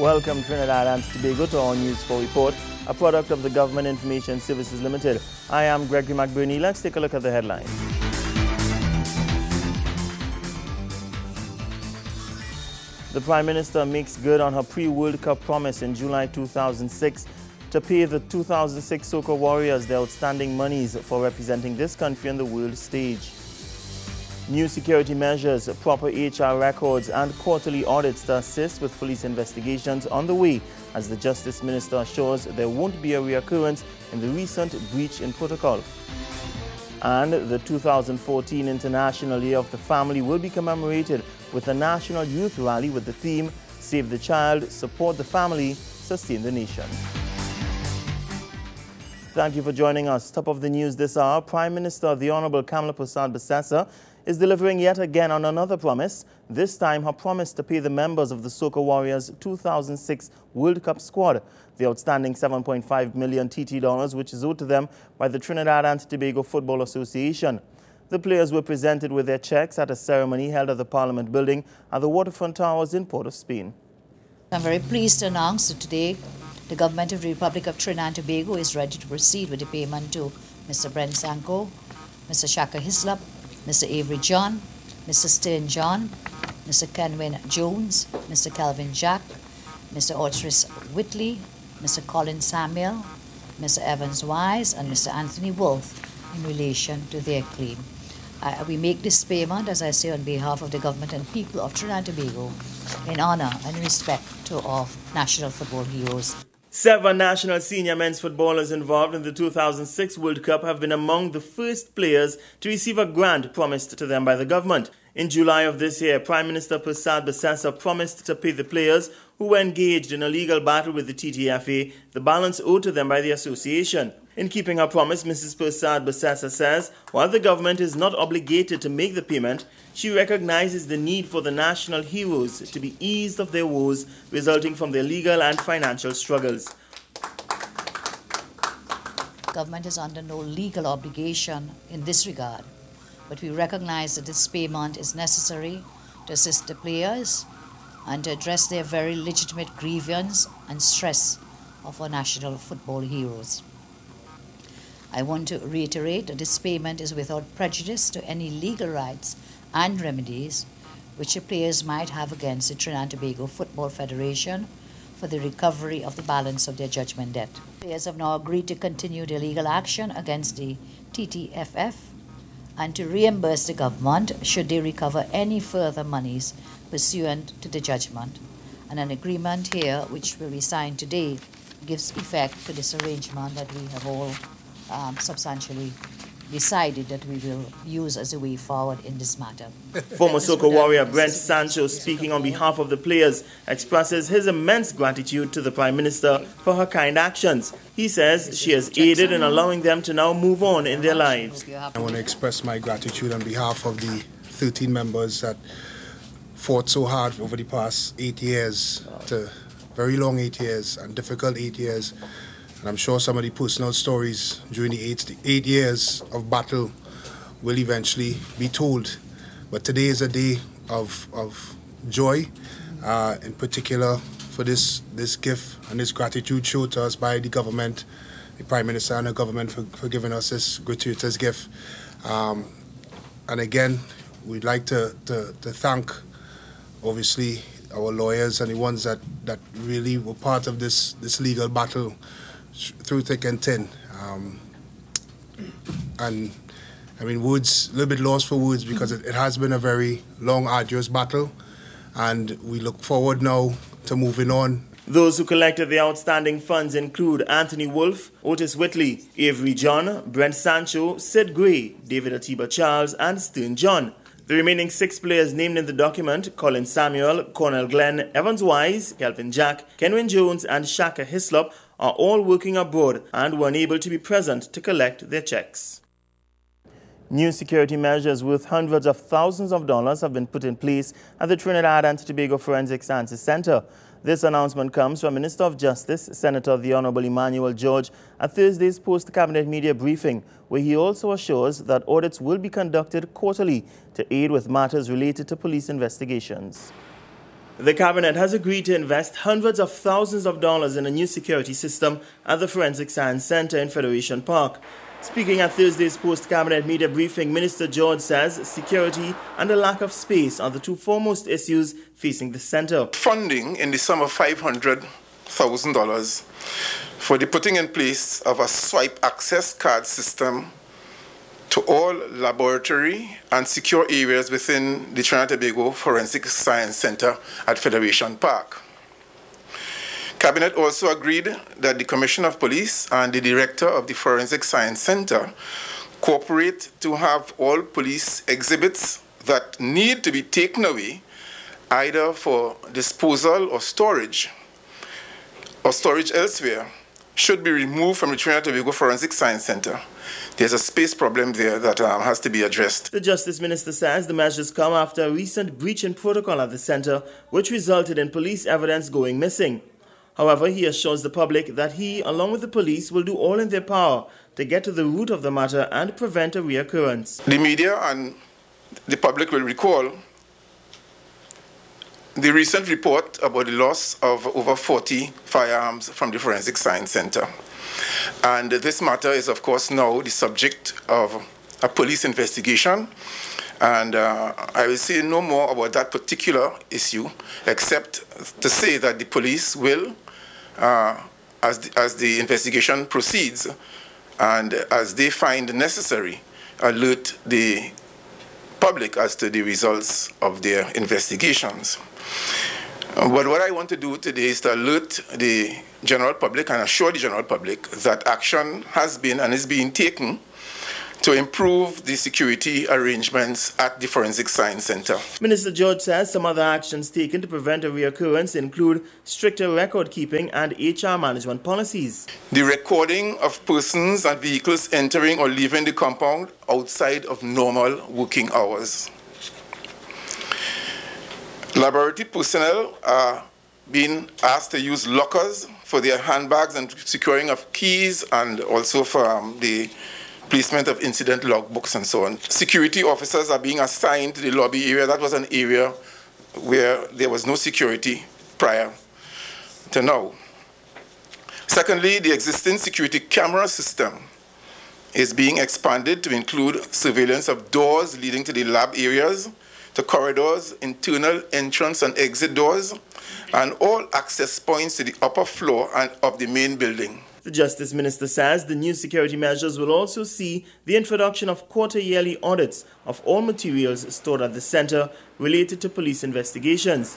Welcome Trinidad and Tobago to our News 4 report, a product of the Government Information Services Limited. I am Gregory McBurney. Let's take a look at the headlines. The Prime Minister makes good on her pre-World Cup promise in July 2006 to pay the 2006 Soca Warriors their outstanding monies for representing this country on the world stage. New security measures, proper HR records and quarterly audits to assist with police investigations on the way as the Justice Minister assures there won't be a reoccurrence in the recent breach in protocol. And the 2014 International Year of the Family will be commemorated with a National Youth Rally with the theme Save the Child, Support the Family, Sustain the Nation. Thank you for joining us. Top of the news this hour, Prime Minister the Honourable Kamala Persad-Bissessar is delivering yet again on another promise, this time her promise to pay the members of the Soca Warriors 2006 World Cup squad the outstanding $7.5 million TT dollars which is owed to them by the Trinidad and Tobago Football Association. The players were presented with their checks at a ceremony held at the Parliament building at the Waterfront Towers in Port of Spain. I'm very pleased to announce that today the Government of the Republic of Trinidad and Tobago is ready to proceed with the payment to Mr. Brent Sancho, Mr. Shaka Hislop, Mr. Avery John, Mr. Stern John, Mr. Kenwin Jones, Mr. Calvin Jack, Mr. Otris Whitley, Mr. Colin Samuel, Mr. Evans Wise and Mr. Anthony Wolf in relation to their claim. We make this payment, as I say, on behalf of the government and people of Trinidad and Tobago in honour and respect to our national football heroes. 7 national senior men's footballers involved in the 2006 World Cup have been among the first players to receive a grant promised to them by the government. In July of this year, Prime Minister Persad-Bissessar promised to pay the players who were engaged in a legal battle with the TTFA the balance owed to them by the association. In keeping her promise, Mrs. Persad-Bissessar says, while the government is not obligated to make the payment, she recognizes the need for the national heroes to be eased of their woes resulting from their legal and financial struggles. Government is under no legal obligation in this regard, but we recognize that this payment is necessary to assist the players and to address their very legitimate grievance and stress of our national football heroes. I want to reiterate that this payment is without prejudice to any legal rights and remedies which the players might have against the Trinidad and Tobago Football Federation for the recovery of the balance of their judgment debt. Players have now agreed to continue their legal action against the TTFF and to reimburse the government should they recover any further monies pursuant to the judgment. And an agreement here, which will be signed today, gives effect to this arrangement that we have all substantially decided that we will use as a way forward in this matter. Former Soca warrior Brent Sancho, speaking on behalf of the players, expresses his immense gratitude to the Prime Minister for her kind actions. He says she has aided in allowing them to now move on in their lives. I want to express my gratitude on behalf of the 13 members that fought so hard over the past 8 years, very long 8 years and difficult 8 years. And I'm sure some of the personal stories during the 8 years of battle will eventually be told. But today is a day of joy, in particular for this gift and this gratitude shown to us by the government, the Prime Minister and the government for giving us this gratuitous gift. And again, we'd like to thank, obviously, our lawyers and the ones that really were part of this legal battle through thick and thin. And I mean, words, a little bit lost for words because it has been a very long, arduous battle, and we look forward now to moving on. Those who collected the outstanding funds include Anthony Wolf, Otis Whitley, Avery John, Brent Sancho, Sid Gray, David Atiba Charles and Stern John. The remaining 6 players named in the document, Colin Samuel, Cornell Glenn, Evans Wise, Calvin Jack, Kenwin Jones and Shaka Hislop, are all working abroad and were unable to be present to collect their checks. New security measures worth hundreds of thousands of dollars have been put in place at the Trinidad and Tobago Forensic Sciences Center. This announcement comes from Minister of Justice, Senator the Honourable Emmanuel George, at Thursday's post-cabinet media briefing, where he also assures that audits will be conducted quarterly to aid with matters related to police investigations. The Cabinet has agreed to invest hundreds of thousands of dollars in a new security system at the Forensic Science Center in Federation Park. Speaking at Thursday's post-Cabinet media briefing, Minister George says security and a lack of space are the two foremost issues facing the center. Funding in the sum of $500,000 for the putting in place of a swipe access card system to all laboratory and secure areas within the Trinidad and Tobago Forensic Science Center at Federation Park. Cabinet also agreed that the Commissioner of Police and the Director of the Forensic Science Center cooperate to have all police exhibits that need to be taken away either for disposal or storage elsewhere should be removed from the Trinidad and Tobago Forensic Science Center. There's a space problem there that has to be addressed. The Justice Minister says the measures come after a recent breach in protocol at the center, which resulted in police evidence going missing. However, he assures the public that he, along with the police, will do all in their power to get to the root of the matter and prevent a reoccurrence. The media and the public will recall the recent report about the loss of over 40 firearms from the Forensic Science Center. And this matter is, of course, now the subject of a police investigation. And I will say no more about that particular issue, except to say that the police will, as the investigation proceeds, and as they find necessary, alert the public as to the results of their investigations. But what I want to do today is to alert the general public and assure the general public that action has been and is being taken to improve the security arrangements at the Forensic Science Center. Minister George says some other actions taken to prevent a reoccurrence include stricter record keeping and HR management policies. The recording of persons and vehicles entering or leaving the compound outside of normal working hours. Laboratory personnel are being asked to use lockers for their handbags and securing of keys, and also for the placement of incident logbooks and so on. Security officers are being assigned to the lobby area. That was an area where there was no security prior to now. Secondly, the existing security camera system is being expanded to include surveillance of doors leading to the lab areas, to corridors, internal entrance and exit doors, and all access points to the upper floor and of the main building. The Justice Minister says the new security measures will also see the introduction of quarter-yearly audits of all materials stored at the center related to police investigations.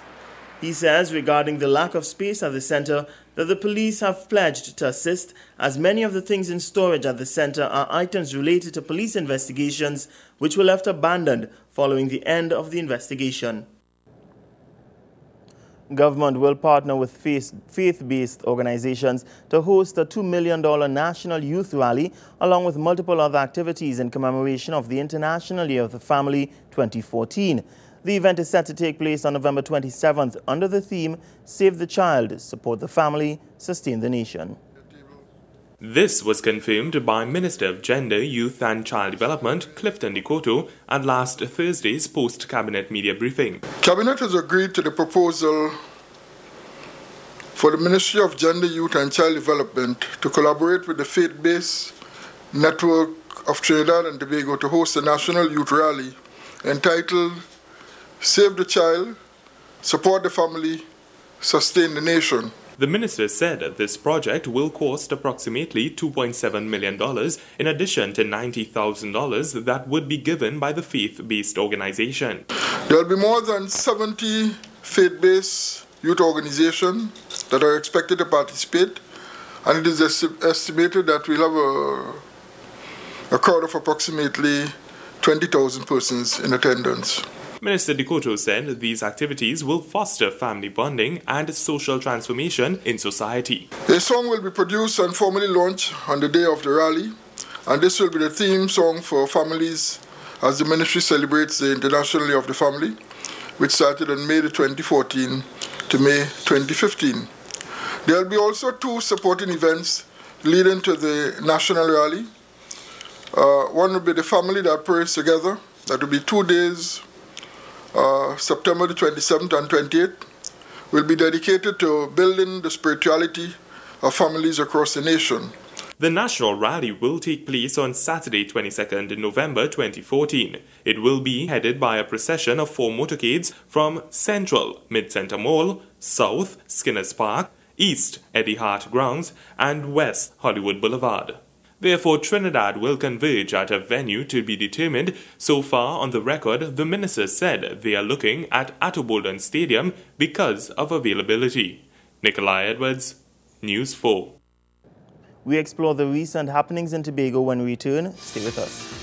He says regarding the lack of space at the center that the police have pledged to assist, as many of the things in storage at the center are items related to police investigations which were left abandoned following the end of the investigation. Government will partner with faith-based organizations to host a $2 million National Youth Rally, along with multiple other activities in commemoration of the International Year of the Family 2014. The event is set to take place on November 27th under the theme, Save the Child, Support the Family, Sustain the Nation. This was confirmed by Minister of Gender, Youth and Child Development, Clifton Dikoto, at last Thursday's post-Cabinet media briefing. Cabinet has agreed to the proposal for the Ministry of Gender, Youth and Child Development to collaborate with the faith-based network of Trinidad and Tobago to host a national youth rally entitled Save the Child, Support the Family, Sustain the Nation. The minister said this project will cost approximately $2.7 million in addition to $90,000 that would be given by the faith-based organization. There will be more than 70 faith-based youth organizations that are expected to participate, and it is estimated that we'll have a crowd of approximately 20,000 persons in attendance. Minister Dikoto said these activities will foster family bonding and social transformation in society. A song will be produced and formally launched on the day of the rally, and this will be the theme song for families as the ministry celebrates the International Year of the Family, which started on May 2014 to May 2015. There will be also two supporting events leading to the national rally. One will be the Family That Prays Together. That will be 2 days, September the 27th and 28th, will be dedicated to building the spirituality of families across the nation. The national rally will take place on Saturday, 22nd November 2014. It will be headed by a procession of 4 motorcades from Central, Mid-Center Mall, South, Skinners Park, East, Eddie Hart Grounds, and West, Hollywood Boulevard. Therefore, Trinidad will converge at a venue to be determined. So far on the record, the minister said they are looking at Attobolden Stadium because of availability. Nikolai Edwards, News 4. We explore the recent happenings in Tobago when we return. Stay with us.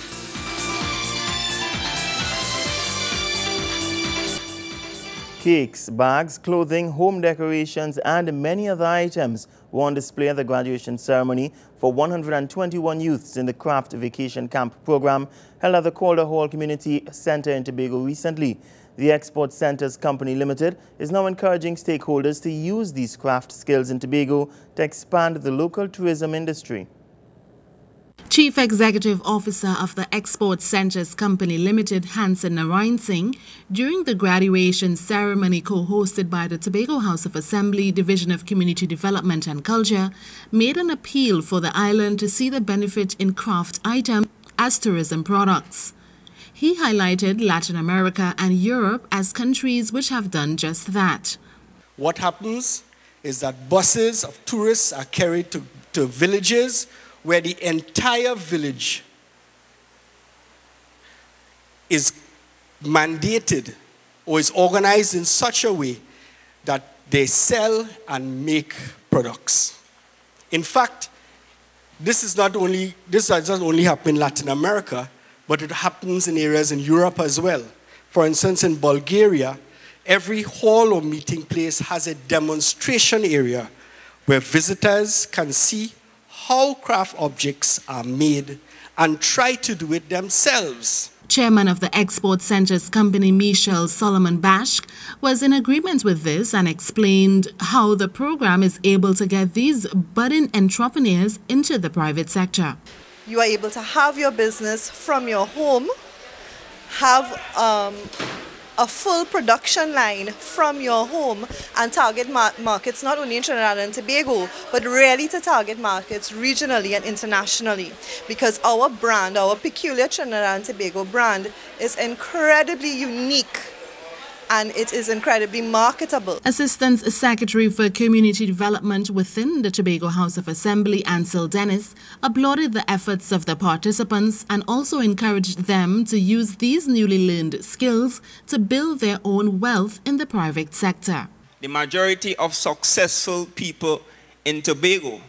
Cakes, bags, clothing, home decorations, and many other items were on display at the graduation ceremony for 121 youths in the Craft Vacation Camp program held at the Calder Hall Community Center in Tobago recently. The Export Centers Company Limited is now encouraging stakeholders to use these craft skills in Tobago to expand the local tourism industry. Chief Executive Officer of the Export Centers Company Limited, Hansen Narayan, during the graduation ceremony co-hosted by the Tobago House of Assembly Division of Community Development and Culture, made an appeal for the island to see the benefit in craft items as tourism products. He highlighted Latin America and Europe as countries which have done just that. What happens is that buses of tourists are carried to villages where the entire village is mandated or is organized in such a way that they sell and make products. In fact, this does not only happen in Latin America, but it happens in areas in Europe as well. For instance, in Bulgaria, every hall or meeting place has a demonstration area where visitors can see how craft objects are made and try to do it themselves. Chairman of the Export Centers Company, Michel Solomon Bashk, was in agreement with this and explained how the program is able to get these budding entrepreneurs into the private sector. You are able to have your business from your home, have a full production line from your home, and target markets not only in Trinidad and Tobago, but really to target markets regionally and internationally. Because our brand, our peculiar Trinidad and Tobago brand, is incredibly unique and it is incredibly marketable. Assistant Secretary for Community Development within the Tobago House of Assembly, Ansel Dennis, applauded the efforts of the participants and also encouraged them to use these newly learned skills to build their own wealth in the private sector. The majority of successful people in Tobago,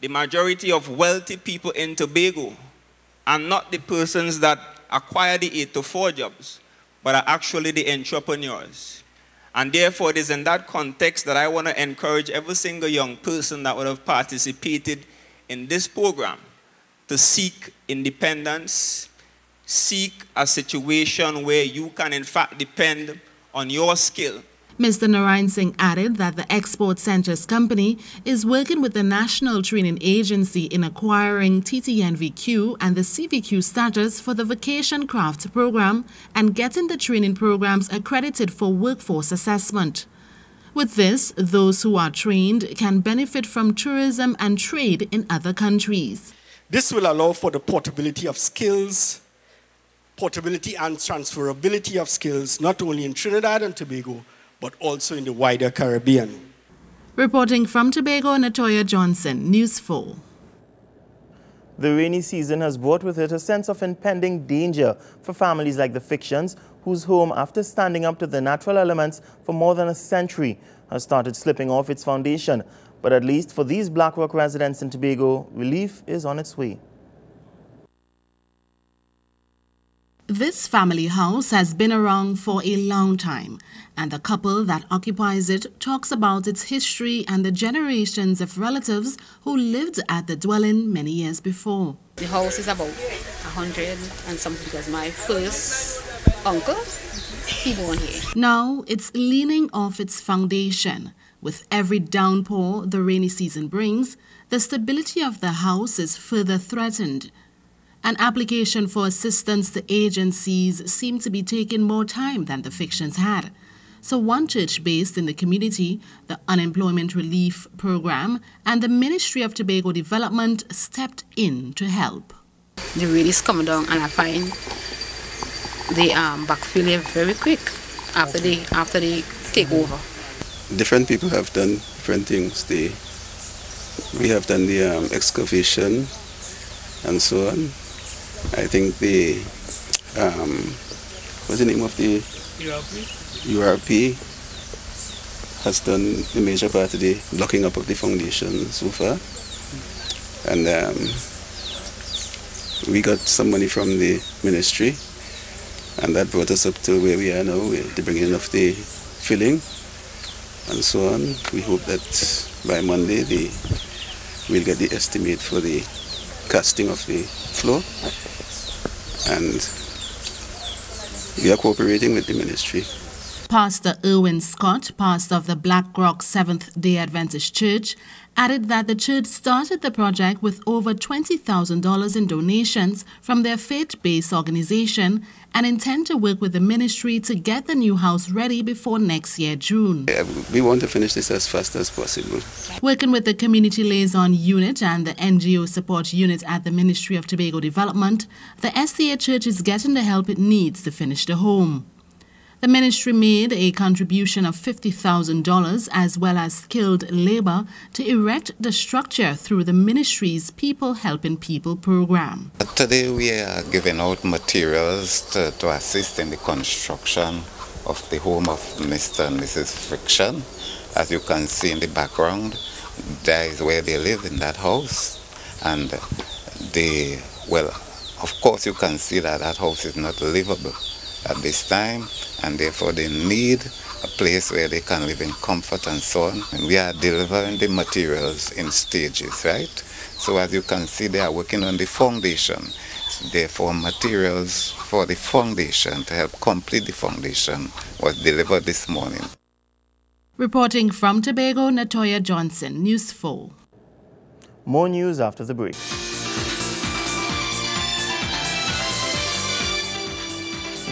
the majority of wealthy people in Tobago are not the persons that acquire the 8 to 4 jobs, but are actually the entrepreneurs. And therefore, it is in that context that I want to encourage every single young person that would have participated in this program to seek independence, seek a situation where you can in fact depend on your skill. Mr. Narayan Singh added that the Export Centers Company is working with the National Training Agency in acquiring TTNVQ and the CVQ status for the Vacation Craft Program and getting the training programs accredited for workforce assessment. With this, those who are trained can benefit from tourism and trade in other countries. This will allow for the portability of skills, portability and transferability of skills, not only in Trinidad and Tobago, but also in the wider Caribbean. Reporting from Tobago, Natoya Johnson, News 4. The rainy season has brought with it a sense of impending danger for families like the Fictions, whose home, after standing up to the natural elements for more than a century, has started slipping off its foundation. But at least for these Black Rock residents in Tobago, relief is on its way. This family house has been around for a long time, and the couple that occupies it talks about its history and the generations of relatives who lived at the dwelling many years before. The house is about 100 and something because my first uncle, he born here. Now it's leaning off its foundation. With every downpour the rainy season brings, the stability of the house is further threatened. An application for assistance to agencies seemed to be taking more time than the Fictions had. So one church based in the community, the Unemployment Relief Program, and the Ministry of Tobago Development stepped in to help. They really come down, and I find they backfill it very quick after they take over. Different people have done different things. We have done the excavation and so on. I think the what's the name of the URP has done the major part of the blocking up of the foundation so far, and we got some money from the ministry, and that brought us up to where we are now, the bringing of the filling and so on. We hope that by Monday we'll get the estimate for the casting of the floor, and we are cooperating with the ministry. Pastor Irwin Scott, pastor of the Black Rock Seventh-day Adventist Church, added that the church started the project with over $20,000 in donations from their faith-based organization and intend to work with the ministry to get the new house ready before next year, June. We want to finish this as fast as possible. Working with the Community Liaison Unit and the NGO Support Unit at the Ministry of Tobago Development, the SDA Church is getting the help it needs to finish the home. The ministry made a contribution of $50,000 as well as skilled labor to erect the structure through the ministry's People Helping People program. Today we are giving out materials to assist in the construction of the home of Mr. and Mrs. Friction. As you can see in the background, that is where they live, in that house. And of course you can see that that house is not livable at this time, and therefore they need a place where they can live in comfort and so on. And we are delivering the materials in stages, right? So as you can see, they are working on the foundation. Therefore, materials for the foundation to help complete the foundation was delivered this morning. Reporting from Tobago, Natoya Johnson, News 4. More news after the break.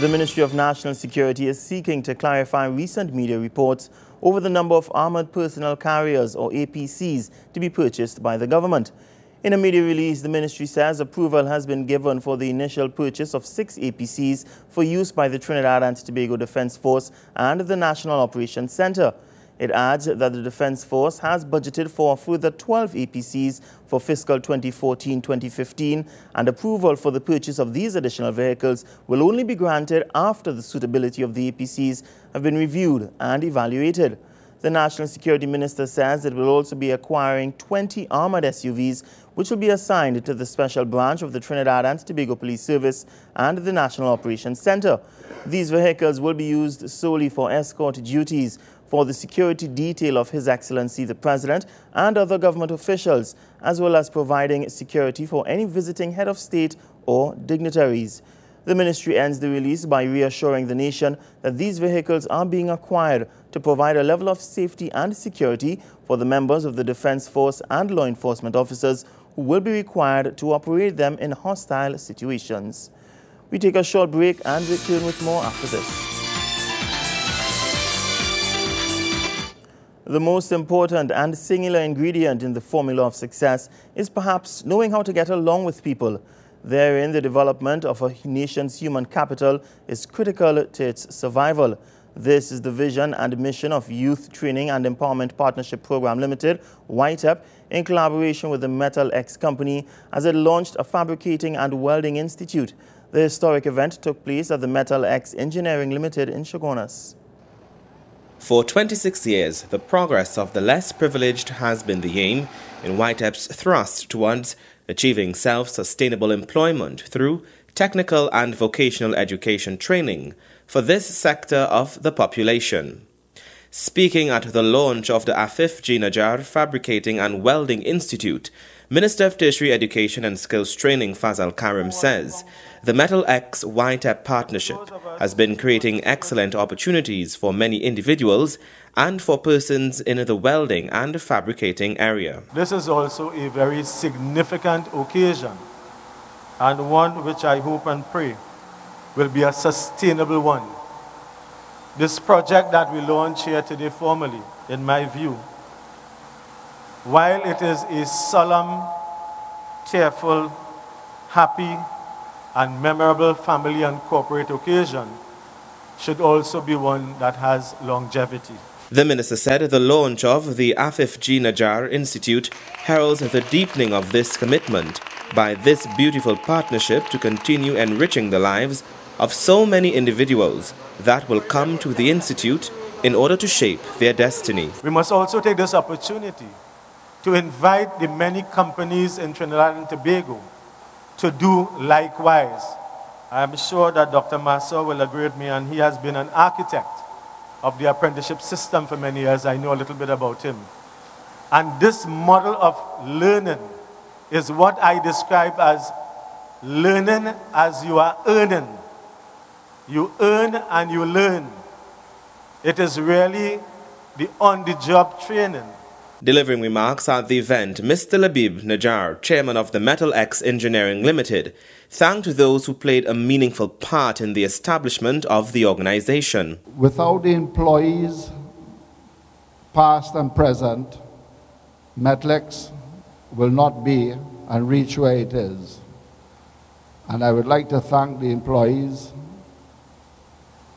The Ministry of National Security is seeking to clarify recent media reports over the number of armored personnel carriers, or APCs, to be purchased by the government. In a media release, the ministry says approval has been given for the initial purchase of 6 APCs for use by the Trinidad and Tobago Defense Force and the National Operations Center. It adds that the Defense Force has budgeted for a further 12 APCs for fiscal 2014-2015, and approval for the purchase of these additional vehicles will only be granted after the suitability of the APCs have been reviewed and evaluated. The National Security Minister says it will also be acquiring 20 armored SUVs, which will be assigned to the special branch of the Trinidad and Tobago Police Service and the National Operations Center. These vehicles will be used solely for escort duties for the security detail of His Excellency the President and other government officials, as well as providing security for any visiting head of state or dignitaries. The ministry ends the release by reassuring the nation that these vehicles are being acquired to provide a level of safety and security for the members of the Defense Force and law enforcement officers who will be required to operate them in hostile situations. We take a short break and return with more after this. The most important and singular ingredient in the formula of success is perhaps knowing how to get along with people. Therein, the development of a nation's human capital is critical to its survival. This is the vision and mission of Youth Training and Empowerment Partnership Program Limited, YTEP, in collaboration with the Metal X company, as it launched a fabricating and welding institute. The historic event took place at the Metal X Engineering Limited in Chaguanas. For 26 years, the progress of the less privileged has been the aim in YTEP's thrust towards achieving self-sustainable employment through technical and vocational education training for this sector of the population. Speaking at the launch of the FFG Najar Fabricating and Welding Institute, Minister of Tertiary Education and Skills Training Fazal Karim says the Metal X YTEP partnership has been creating excellent opportunities for many individuals and for persons in the welding and fabricating area. This is also a very significant occasion, and one which I hope and pray will be a sustainable one. This project that we launch here today formally, in my view, while it is a solemn, tearful, happy, and memorable family and corporate occasion, should also be one that has longevity. The minister said the launch of the FFG Najar Institute heralds the deepening of this commitment by this beautiful partnership to continue enriching the lives of so many individuals that will come to the institute in order to shape their destiny. We must also take this opportunity to invite the many companies in Trinidad and Tobago to do likewise. I am sure that Dr. Massa will agree with me, and he has been an architect of the apprenticeship system for many years. I know a little bit about him. And this model of learning is what I describe as learning as you are earning. You earn and you learn. It is really the on-the-job training. Delivering remarks at the event, Mr. Labib Najar, chairman of the Metal X Engineering Limited, thanked those who played a meaningful part in the establishment of the organization. Without the employees, past and present, Metal X will not be and reach where it is. And I would like to thank the employees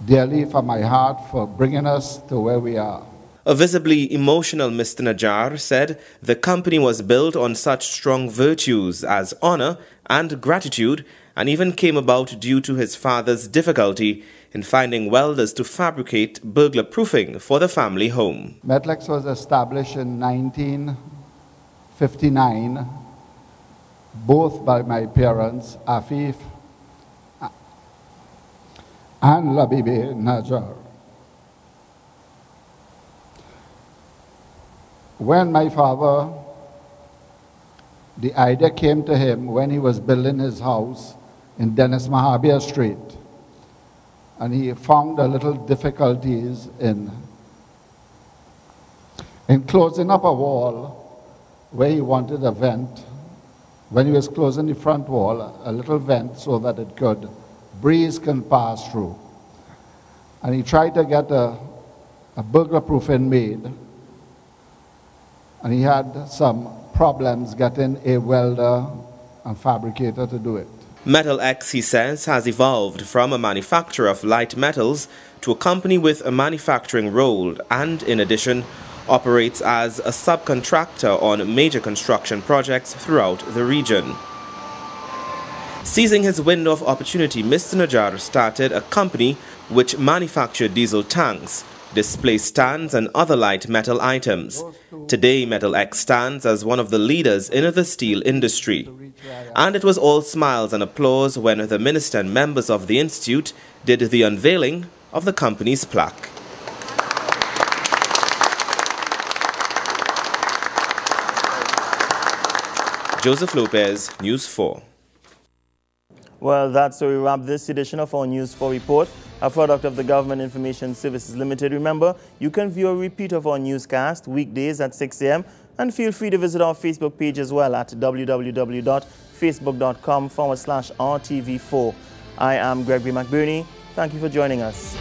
dearly from my heart for bringing us to where we are. A visibly emotional Mr. Najar said the company was built on such strong virtues as honor and gratitude, and even came about due to his father's difficulty in finding welders to fabricate burglar proofing for the family home. Metal X was established in 1959, both by my parents, Afif and Labibe Najar. When my father, the idea came to him when he was building his house in Dennis Mahabir Street, and he found a little difficulties in closing up a wall where he wanted a vent. When he was closing the front wall, a little vent so that it could, breeze can pass through. And he tried to get a burglar proofing made, and he had some problems getting a welder and fabricator to do it. Metal X, he says, has evolved from a manufacturer of light metals to a company with a manufacturing role and, in addition, operates as a subcontractor on major construction projects throughout the region. Seizing his window of opportunity, Mr. Najar started a company which manufactured diesel tanks, display stands and other light metal items. Today, Metal X stands as one of the leaders in the steel industry. And it was all smiles and applause when the minister and members of the institute did the unveiling of the company's plaque. Joseph Lopez, News 4. Well, that's where we wrap this edition of our News 4 report, a product of the Government Information Services Limited. Remember, you can view a repeat of our newscast weekdays at 6 a.m. and feel free to visit our Facebook page as well at www.facebook.com/RTV4. I am Gregory McBurney. Thank you for joining us.